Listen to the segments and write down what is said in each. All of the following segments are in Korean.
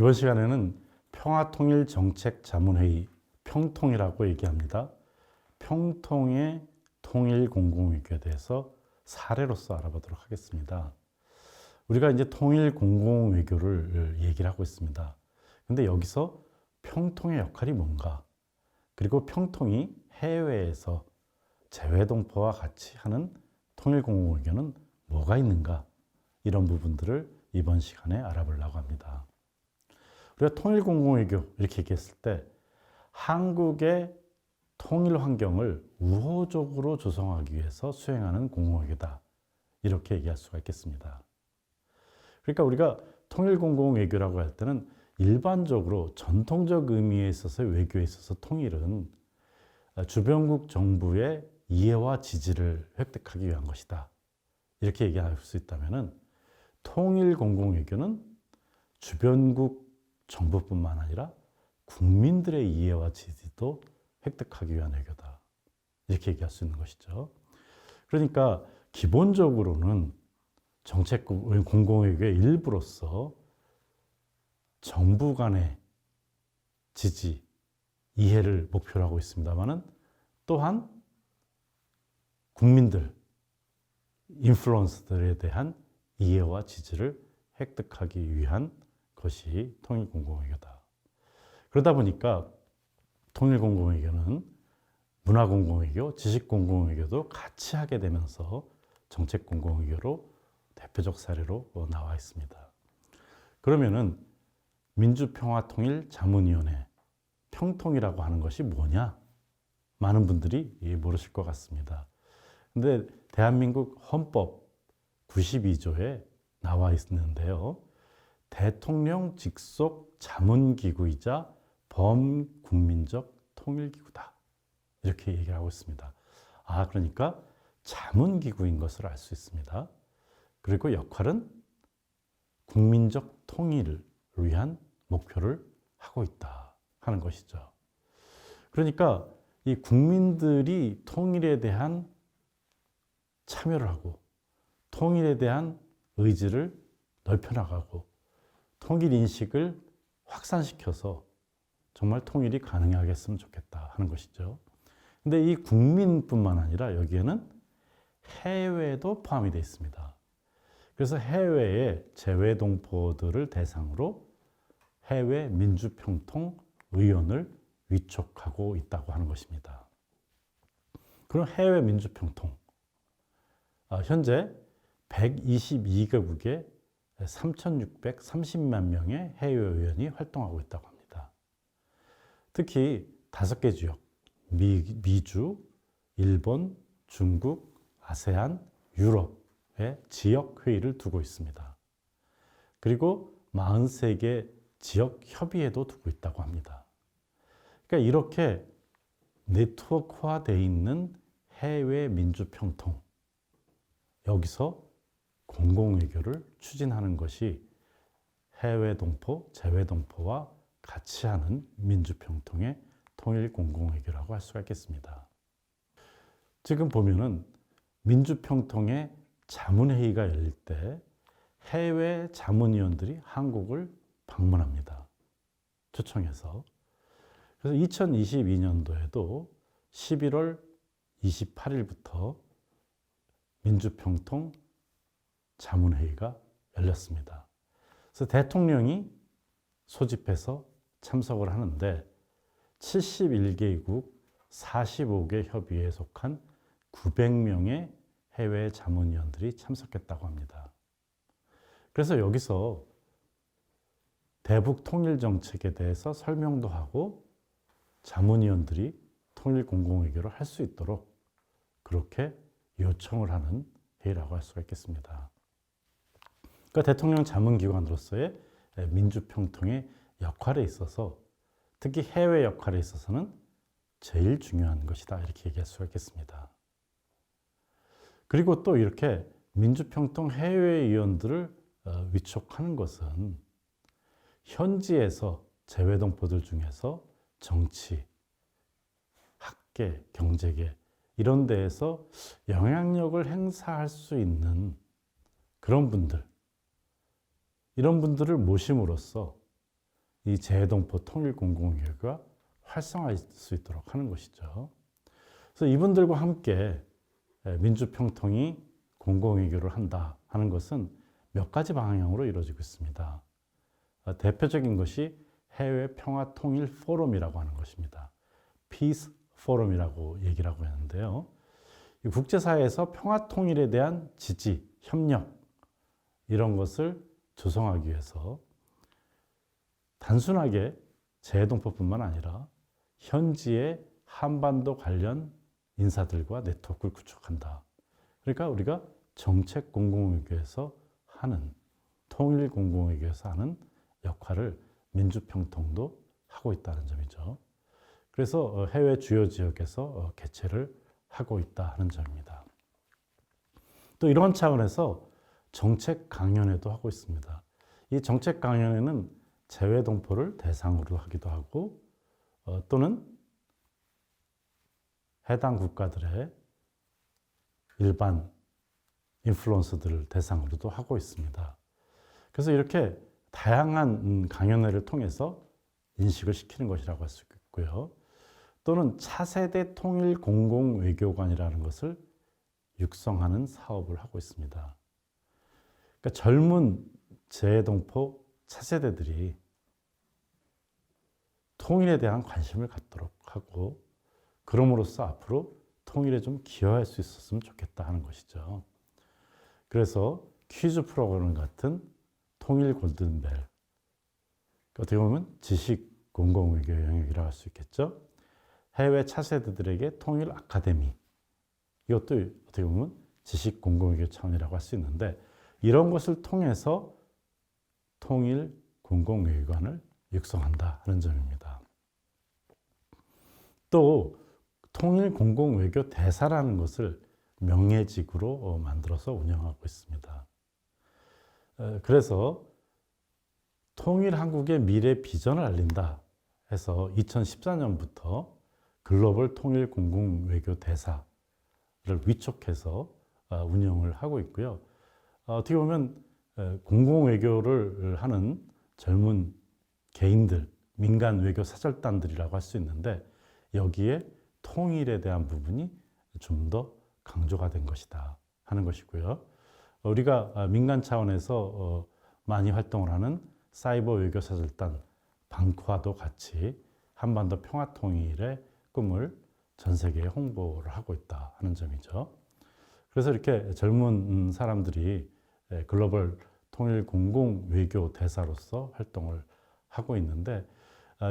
이번 시간에는 평화통일정책자문회의, 평통이라고 얘기합니다. 평통의 통일공공위기에 대해서 사례로서 알아보도록 하겠습니다. 우리가 이제 통일공공외교를 얘기를 하고 있습니다. 근데 여기서 평통의 역할이 뭔가, 그리고 평통이 해외에서 재외동포와 같이 하는 통일공공외교는 뭐가 있는가, 이런 부분들을 이번 시간에 알아보려고 합니다. 우리가 통일공공외교 이렇게 얘기했을 때 한국의 통일 환경을 우호적으로 조성하기 위해서 수행하는 공공외교다, 이렇게 얘기할 수가 있겠습니다. 그러니까 우리가 통일공공외교라고 할 때는 일반적으로 전통적 의미에 있어서의 외교에 있어서 통일은 주변국 정부의 이해와 지지를 획득하기 위한 것이다, 이렇게 얘기할 수 있다면, 통일공공외교는 주변국 정부뿐만 아니라 국민들의 이해와 지지도 획득하기 위한 외교다, 이렇게 얘기할 수 있는 것이죠. 그러니까 기본적으로는 정책국 공공외교의 일부로서 정부 간의 지지, 이해를 목표로 하고 있습니다만은, 또한 국민들, 인플루언서들에 대한 이해와 지지를 획득하기 위한 것이 통일공공외교다. 그러다 보니까 통일공공외교는 문화공공외교, 지식공공외교도 같이 하게 되면서 정책공공외교로 대표적 사례로 나와 있습니다. 그러면은 민주평화통일자문위원회, 평통이라고 하는 것이 뭐냐? 많은 분들이 모르실 것 같습니다. 근데 대한민국 헌법 92조에 나와 있는데요. 대통령 직속 자문기구이자 범국민적 통일기구다, 이렇게 얘기를 하고 있습니다. 그러니까 자문기구인 것을 알 수 있습니다. 그리고 역할은 국민적 통일을 위한 목표를 하고 있다 하는 것이죠. 그러니까 이 국민들이 통일에 대한 참여를 하고, 통일에 대한 의지를 넓혀나가고, 통일 인식을 확산시켜서 정말 통일이 가능하겠으면 좋겠다 하는 것이죠. 근데 이 국민뿐만 아니라 여기에는 해외도 포함이 되어 있습니다. 그래서 해외의 재외동포들을 대상으로 해외 민주평통 의원을 위촉하고 있다고 하는 것입니다. 그럼 해외 민주평통, 현재 122개국에 3,630만 명의 해외 의원이 활동하고 있다고 합니다. 특히 5개 지역, 미주, 일본, 중국, 아세안, 유럽의 지역 회의를 두고 있습니다. 그리고 43개 지역 협의회도 두고 있다고 합니다. 그러니까 이렇게 네트워크화되어 있는 해외 민주평통, 여기서 공공외교를 추진하는 것이 해외 동포, 재외 동포와 같이 하는 민주평통의 통일공공외교라고 할 수가 있겠습니다. 지금 보면은 민주평통의 자문회의가 열릴 때 해외 자문위원들이 한국을 방문합니다. 초청해서. 그래서 2022년도에도 11월 28일부터 민주평통 자문회의가 열렸습니다. 그래서 대통령이 소집해서 참석을 하는데 71개국 45개 협의회에 속한 900명의 해외 자문위원들이 참석했다고 합니다. 그래서 여기서 대북 통일 정책에 대해서 설명도 하고 자문위원들이 통일 공공외교를 할 수 있도록 그렇게 요청을 하는 회의라고 할 수가 있겠습니다. 그러니까 대통령 자문기관으로서의 민주평통의 역할에 있어서, 특히 해외 역할에 있어서는 제일 중요한 것이다, 이렇게 얘기할 수가 있겠습니다. 그리고 또 이렇게 민주평통 해외위원들을 위촉하는 것은 현지에서 재외동포들 중에서 정치, 학계, 경제계 이런 데에서 영향력을 행사할 수 있는 그런 분들, 이런 분들을 모심으로써 이 재외동포 통일 공공외교가 활성화할 수 있도록 하는 것이죠. 그래서 이분들과 함께 민주평통이 공공외교를 한다 하는 것은 몇 가지 방향으로 이루어지고 있습니다. 대표적인 것이 해외 평화 통일 포럼이라고 하는 것입니다. Peace Forum이라고 얘기를 하고 있는데요. 국제사회에서 평화 통일에 대한 지지, 협력 이런 것을 조성하기 위해서 단순하게 재외동포뿐만 아니라 현지의 한반도 관련 인사들과 네트워크를 구축한다. 그러니까 우리가 정책 공공외교에서 하는, 통일 공공외교에서 하는 역할을 민주평통도 하고 있다는 점이죠. 그래서 해외 주요 지역에서 개최를 하고 있다 하는 점입니다. 또 이런 차원에서 정책 강연회도 하고 있습니다. 이 정책 강연회는 재외동포를 대상으로 하기도 하고 또는 해당 국가들의 일반 인플루언서들을 대상으로도 하고 있습니다. 그래서 이렇게 다양한 강연회를 통해서 인식을 시키는 것이라고 할 수 있고요. 또는 차세대 통일 공공외교관이라는 것을 육성하는 사업을 하고 있습니다. 그러니까 젊은 재외동포 차세대들이 통일에 대한 관심을 갖도록 하고 그럼으로써 앞으로 통일에 좀 기여할 수 있었으면 좋겠다 하는 것이죠. 그래서 퀴즈 프로그램 같은 통일 골든벨, 어떻게 보면 지식 공공외교 영역이라고 할 수 있겠죠. 해외 차세대들에게 통일 아카데미, 이것도 어떻게 보면 지식 공공외교 차원이라고 할 수 있는데 이런 것을 통해서 통일 공공외교관을 육성한다 하는 점입니다. 또 통일 공공외교 대사라는 것을 명예직으로 만들어서 운영하고 있습니다. 그래서 통일 한국의 미래 비전을 알린다 해서 2014년부터 글로벌 통일 공공외교 대사를 위촉해서 운영을 하고 있고요. 어떻게 보면 공공외교를 하는 젊은 개인들, 민간 외교 사절단들이라고 할 수 있는데 여기에 통일에 대한 부분이 좀 더 강조가 된 것이다 하는 것이고요. 우리가 민간 차원에서 많이 활동을 하는 사이버 외교 사절단 방쿠아도 같이 한반도 평화 통일의 꿈을 전 세계에 홍보를 하고 있다 하는 점이죠. 그래서 이렇게 젊은 사람들이 글로벌 통일 공공 외교 대사로서 활동을 하고 있는데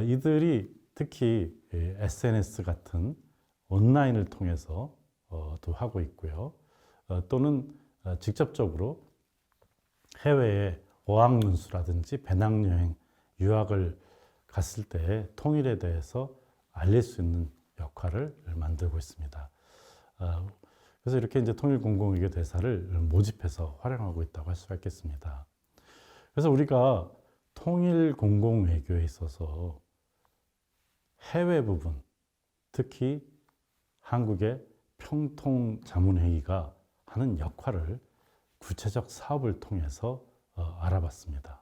이들이 특히 SNS 같은 온라인을 통해서 도 하고 있고요. 또는 직접적으로 해외에 어학연수라든지 배낭여행, 유학을 갔을 때 통일에 대해서 알릴 수 있는 역할을 만들고 있습니다. 그래서 이렇게 이제 통일 공공외교 대사를 모집해서 활용하고 있다고 할 수가 있겠습니다. 그래서 우리가 통일 공공외교에 있어서 해외 부분, 특히 한국의 평통자문회의가 하는 역할을 구체적 사업을 통해서 알아봤습니다.